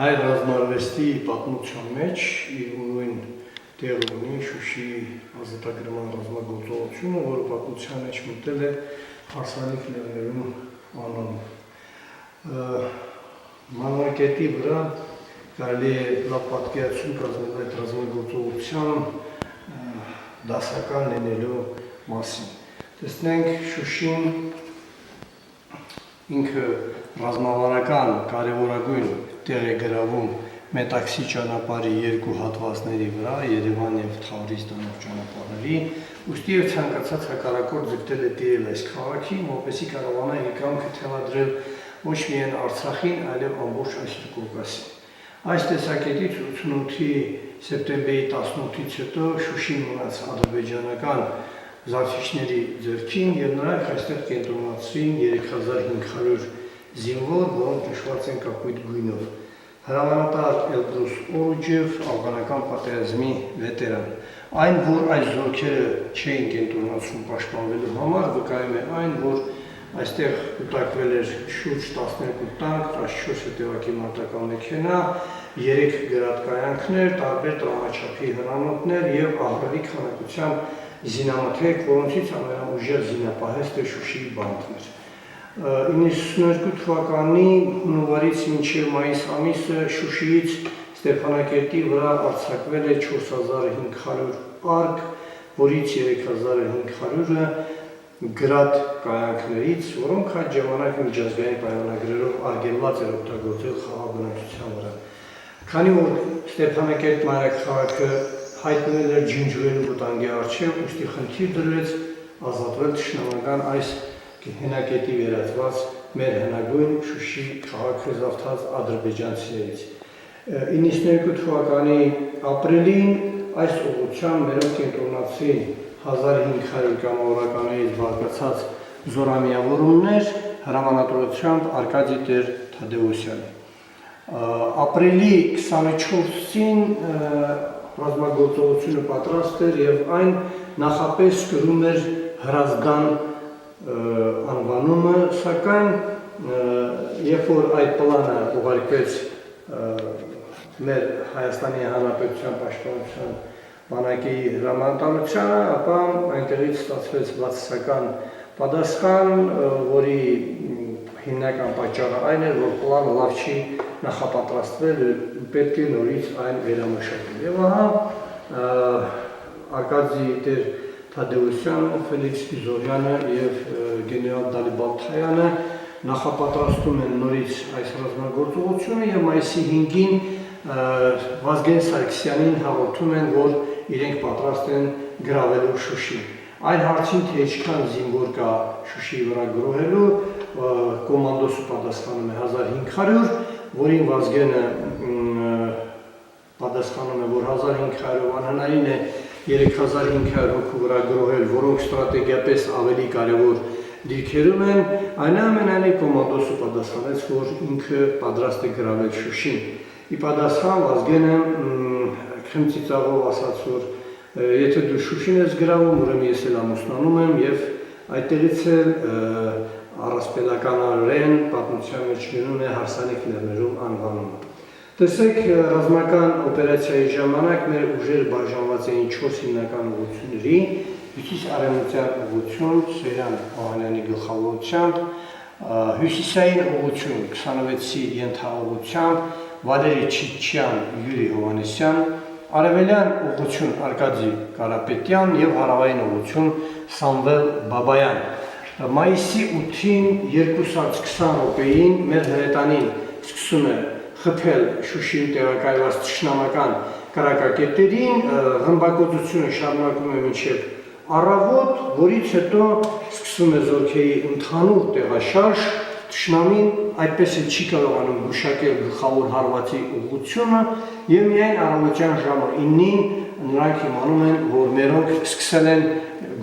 հայ ռազմարվեստի պատմության մեջ իր նույն տեղ ունի Շուշիի ազատագրման ռազմագործողությունը, որը պատմության մեջ մտել է հարսանիք լեռներում անունով։ Մանրակետի վրա կարելի է լավ պատկերացում կազմել այդ ռազմագործողության դասական լինելու մասին։ Տեսնենք Շուշին ինքը ռազմավարական կարևորագույն տեղ է գրավում Մետաքսի ճանապարհի երկու հատվածների վրա, Երևան եւ Թավրիզ տանող ճանապարհների, ուստի եւ ցանկացած հակառակորդ ձգտել է տիրել այս քաղաքին, որպեսզի կարողանա իր կամքը թելադրել ոչ միայն Արցախին, այլև ամբողջ Այստրկովկասին։ Այս տեսակետից 88-ի սեպտեմբերի 18-ից հետո Շուշին մնաց ադրբեջանական զավթիչների ձեռքին եւ նրանք այստեղ կենտրոնացրին 3500 զինվոր, որոնք նշված են կապույտ գույնով։ Հրամանատար Էլբրուս Օրուջև, աֆղանական պատերազմի վետերան։ Այն, որ այս զորքերը չէին կենտրոնացում պաշտպանվելու համար, վկայում է այն, որ այստեղ կուտակվել էր շուրջ 12 տանկ, 14 հետևակի մարտական մեքենա, 3 գրադկայանքներ, տարբեր տրամաչափի հրանոթներ եւ ահռելի քանակության զինամթերք, որոնցից ամենաուժեղ զինապահեստը Շուշիի բանտն էր։ 92 թվականի հունվարից մինչև մայիս ամիսը Շուշիից Ստեփանակերտի վրա արձակվել է 4500 արկ, որից 3500-ը գրադ կայանքներից, որոնք այդ ժամանակ միջազգային պայմանագրերով արգելված էր օգտագործել խաղաղ բնակչության վրա։ Քանի որ Ստեփանակերտ մայրաքաղաքը հայտնվել էր ջնջվելու վտանգի առջև, ուստի խնդիր դրվեց ազատվել թշնամական այս հենակետի վերածված մեր հնագույն Շուշի քաղաքը զավթած ադրբեջանցիներից։ 92 թվականի ապրիլին այս ուղղությամբ մերոնք կենտրոնացրին 1500 կամավորականներից բաղկացած զորամիավորումներ հրամանատարությամբ Արկադի տեր Թադևոսյանի։ Ապրիլի 24-ին ռազմագործողությունը պատրաստ էր եւ այն նախապես կրում էր Հրազդան անվանումը, սակայն երբ որ այդ պլանը ուղարկվեց մեր Հայաստանի Հանրապետության պաշտպանության բանակի հրամանատարությանը, ապա այնտեղից ստացվեց բացասական պատասխան, որի հիմնական պատճառը այն էր, որ պլանը լավ չի նախապատրաստվել, պետք է նորից այն վերամշակել։ Եվ ահա Արկադի տեր Թադևոսյանը, Ֆելիքս Պիզորյանը եւ գեներալ Դալիբալթայանը նախապատրաստում են նորից այս ռազմագործողությունը եւ մայիսի 5-ին Վազգեն Սարգսյանին հաղորդում են, որ իրենք պատրաստ են գրավելու Շուշին։ Այն հարցին, թե ինչքան զինվոր կա Շուշիի վրա գրոհելու, կոմանդոսը պատասխանում է 1500, որին Վազգենը պատասխանում է, որ 1500 անհնարին է 3500 հոգու վրա գրոհել, որոնք ստրատեգիապես ավելի կարևոր դիրքերում են, այնուամենայնիվ կոմանդոսը պատասխանեց, որ ինքը պատրաստ է գրավել Շուշին։ Ի պատասխան Վազգենը քմծիծաղով ասաց, որ եթե դու Շուշին ես գրավում, ուրեմն ես էլ ամուսնանում եմ եւ այդտեղից էլ առասպելականորեն պատմության մեջ գնում է հարսանիք լեռներում անվանումը։ Տեսեք, ռազմական օպերացիայի ժամանակ մեր ուժերը բաժանված էին 4 հիմնական ուղղությունների՝ հյուսիս-արևմտյան ուղղություն Սերյան Օհանյանի գլխավորությամբ, հյուսիսային ուղղություն 26-ի ենթաուղղությամբ Վալերի Չիչյան, Յուրի Հովհաննիսյան, արևելյան ուղղություն Արկադի Կարապետյան եւ հարավային ուղղություն Սամվել Բաբայան։ Մայիսի 8-ին 2:20 րոպեին մեր հրետանին սկսում է խփել Շուշիում տեղակայված թշնամական կրակակետերին, ռմբակոծությունը շարունակվում է մինչև առավոտ, որից հետո սկսվում է զորքերի ընդհանուր տեղաշարժ, թշնամին այդպես էլ չի կարողանում գուշակել գլխավոր հարվածի ուղղությունը եւ միայն առավոտյան ժամը 9-ին նրանք իմանում են, որ մերոնք սկսել են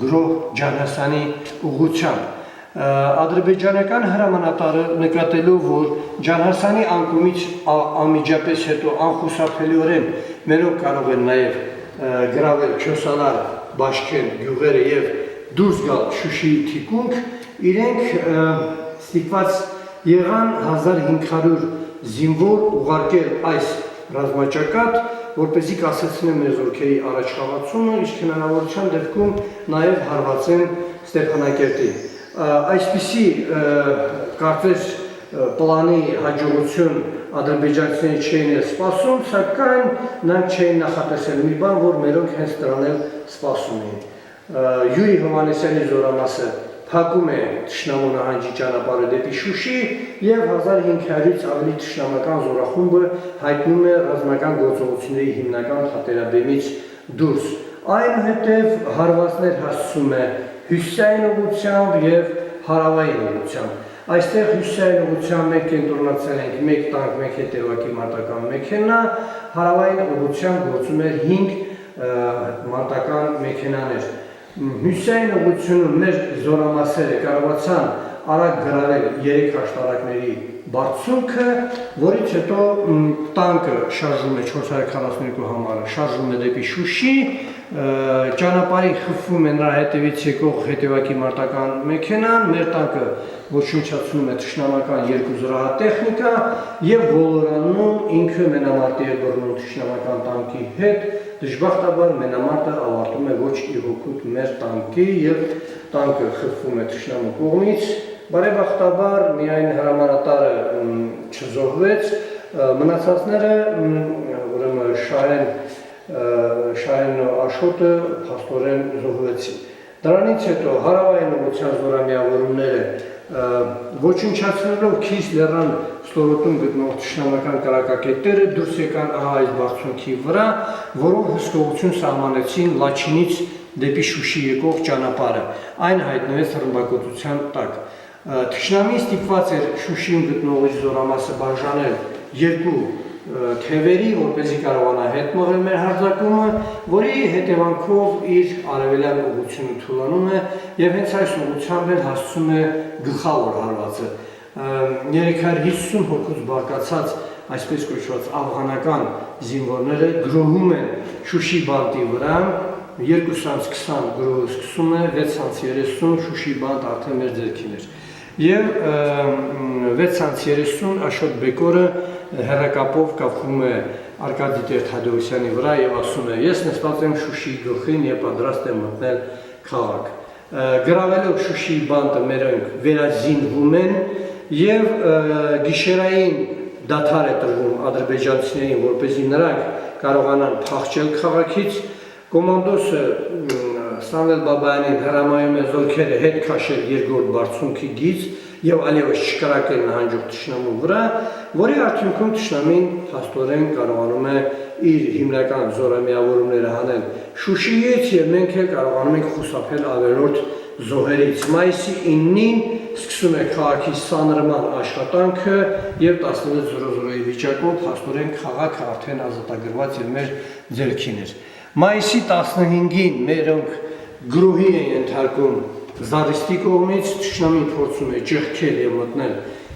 գրոհ Ջանհասանի ուղղությամբ։ Ադրբեջանական հրամանատարը նկատելով, որ Ջանհասանի անկումից անմիջապես հետո անխուսափելիորեն մերոնք կարող են նաև գրավել Քյոսալար, Բաշկեն գյուղերը եւ դուրս գալ Շուշիի թիկունք, իրենք ստիպված եղան 1500 զինվոր ուղարկել այս ռազմաճակատ, որպեսզի կասեցնեն մեր զորքերի առաջխաղացումը, իսկ հնարավորության դեպքում նաև հարվածեն Ստեփանակերտին։ Այսպիսի կարծես պլանի հաջողություն ադրբեջանցիները չէին սպասում, սակայն նրանք չէին նախատեսել մի բան, որ մերոնք հենց դրան էլ սպասում էին։ Յուրի Հովհաննիսյանի զորամասը փակում է թշնամու նահանջի ճանապարհը դեպի Շուշի եւ 1500-ից ավելի թշնամական զորախումբը հայտնում է ռազմական գործողությունների հիմնական թատերաբեմից դուրս։ Այնուհետև հարվածներ հասցում է հյուսիսային ուղղությամբ եւ հարավային ուղղությամբ։ Այստեղ հյուսիսային ուղղությամբ մենք կենտրոնացել ենք 1 տանկ, 1 հետևակի մարտական մեքենա, հարավային ուղղությամբ գործում էր 5 մարտական մեքենաներ։ Հյուսիսային ուղղությունում մեր զորամասերը կարողացան արագ գրավել 3 աշտարակների բարձունքը, որից հետո տանկը շարժում է 442 համարը, շարժում է դեպի Շուշի, ճանապարհին խփվում է նրա հետևից եկող հետևակի մարտական մեքենան, մեր տանկը ոչնչացնում է թշնամական 2 զրահատեխնիկա եւ ոլորանում ինքը մենամարտի է բռնում թշնամական տանկի հետ, դժբախտաբար մենամարտը ավարտում է ոչ իհոգուտ մեր տանկի եւ տանկը խփվում է թշնամու կողմից, բարեբախտաբար միայն հրամանատարը չզոհվեց, մնացածները ուրեմն Շահեն Աշոտը փաստորեն զոհվեցին։ Դրանից հետո հարավային ուղղության զորամիավորումները ոչնչացնելով Քիս լեռան ստորոտում գտնող թշնամական կրակակետերը դուրս եկան այս բարձունքի վրա, որով հսկողություն սահմանեցին Լաչինից դեպի Շուշի եկող ճանապարհը, այն հայտնվեց ռմբակոծության տակ։ Թշնամին ստիպված էր Շուշիում գտնող իր զորամասը բաժանել 2 թևերի, որպեսզի կարողանա հետ մղել մեր հարձակումը, որի հետևանքով իր արևելյան ուղղությունը թուլանում է եւ հենց այս ուղղությամբ էլ հասցում է գլխավոր հարվածը։ 350 հոգուց բաղկացած այսպես կոչված աֆղանական զինվորները գրոհում են Շուշի բանտի վրա, 220 գրոհը սկսում է, 630 Շուշի բանտ արդեն մեր ձեռքին էր։ Եվ 630 Աշոտ Բեկորը հեռակապով կապվում է Արկադի Տեր-Թադևոսյանի վրա եւ ասում է. ես նստած եմ Շուշիի գլխին եւ պատրաստ եմ մտնել քաղաք։ Գրավելով Շուշիի բանտը մերոնք վերազինվում են եւ գիշերային դադար է տրվում ադրբեջանցիներին, որպեսզի նրանք կարողանան փախչել քաղաքից։ Կոմանդոսը Սամվել Բաբայանին հրամայում է զորքերը հետ քաշել երկրորդ բարձունքի գիծ եւ այլևս չկրակել նահանջող թշնամու վրա, որի արդյունքում թշնամին փաստորեն կարողանում է իր հիմնական զորամիավորումները հանել Շուշիից եւ մենք էլ կարողանում ենք խուսափել ավելորդ զոհերից։ Մայիսի 9-ին սկսում է քաղաքի սանրման աշխատանքը եւ 16:00-ի վիճակով փաստորեն քաղաքը արդեն ազատագրված եւ մեր ձեռքին էր։ Մայիսի 15-ին մերոնք գրոհի են ենթարկում Զարիստի կողմից, թշնամին փորձում է ճեղքել եւ մտնել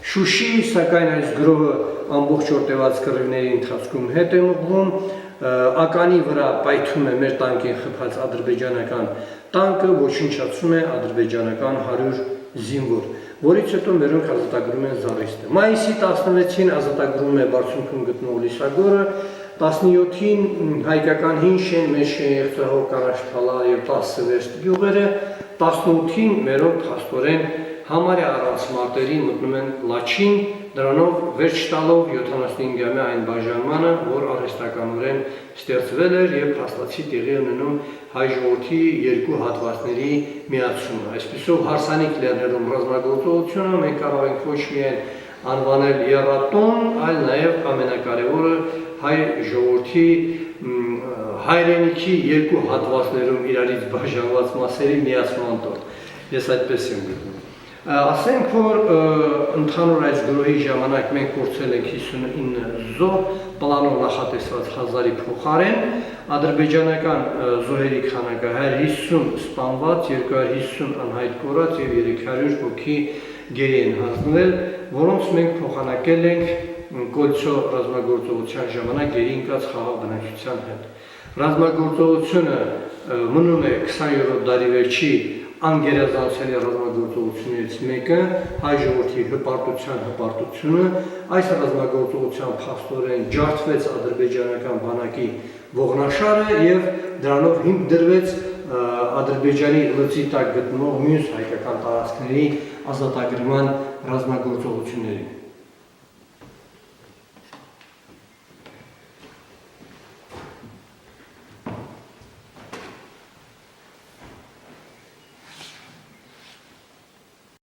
Շուշի, սակայն այս գրոհը ամբողջ օրտեված կռիվների ընթացքում հետ է մղվում, ականի վրա պայթում է մեր տանկին խփած ադրբեջանական տանկը, ոչնչացում է ադրբեջանական 100 զինվոր, որից հետո մերոնք ազատագրում են Զարիստը։ Մայիսի 16-ին ազատագրում է բարձունքում գտնող Լիսագորը, 17-ին հայկական հին շեն, մեծ շեն, Եղցահող, Կանաչթալա եւ 10 վերստ գյուղերը, 18-ին մերոնք փաստորեն համարյա առանց մարտերի մտնում են Լաչին, դրանով վերջ տալով 75-ամյա այն բաժանմանը, որ արհեստականորեն ստեղծվել էր եւ փաստացի տեղի ունենում հայ ժողովրդի 2 հատվածների միացումը։ Այսպիսով հարսանիք լեռներում ռազմագործողությունը մենք կարող ենք ոչ միայն անվանել եռատուն, այլ նաեւ ամենակարևորը հայ ժողովրդի հայրենիքի 2 հատվածներում իրարից բաժանված մասերի միացման տոն։ Ես այդպես եմ գտնում։ Ասենք, որ ընդհանուր այս գրոհի ժամանակ մենք կորցրել ենք 59 զոհ, պլանով նախատեսված 1000-ի փոխարեն, ադրբեջանական զոհերի քանակը 150 սպանված, 250 անհայտ կորած եւ 300 հոգի գերի են հանձնվել, որոնց մենք փոխանակել ենք Կոլցո ռազմագործողության ժամանակ գերի ընկած խաղաղ բնակչության հետ։ Ռազմագործողությունը մնում է 20-րդ դարի վերջի անգերազանցելի ռազմագործողություններից մեկը հայ ժողովրդի հպարտությունը, այս ռազմագործողության փաստորեն ջարդվեց ադրբեջանական բանակի ողնաշարը եւ դրանով հիմք դրվեց Ադրբեջանի լծի տակ գտնվող մյուս հայկական տարածքների ազատագրման ռազմագործողություններին։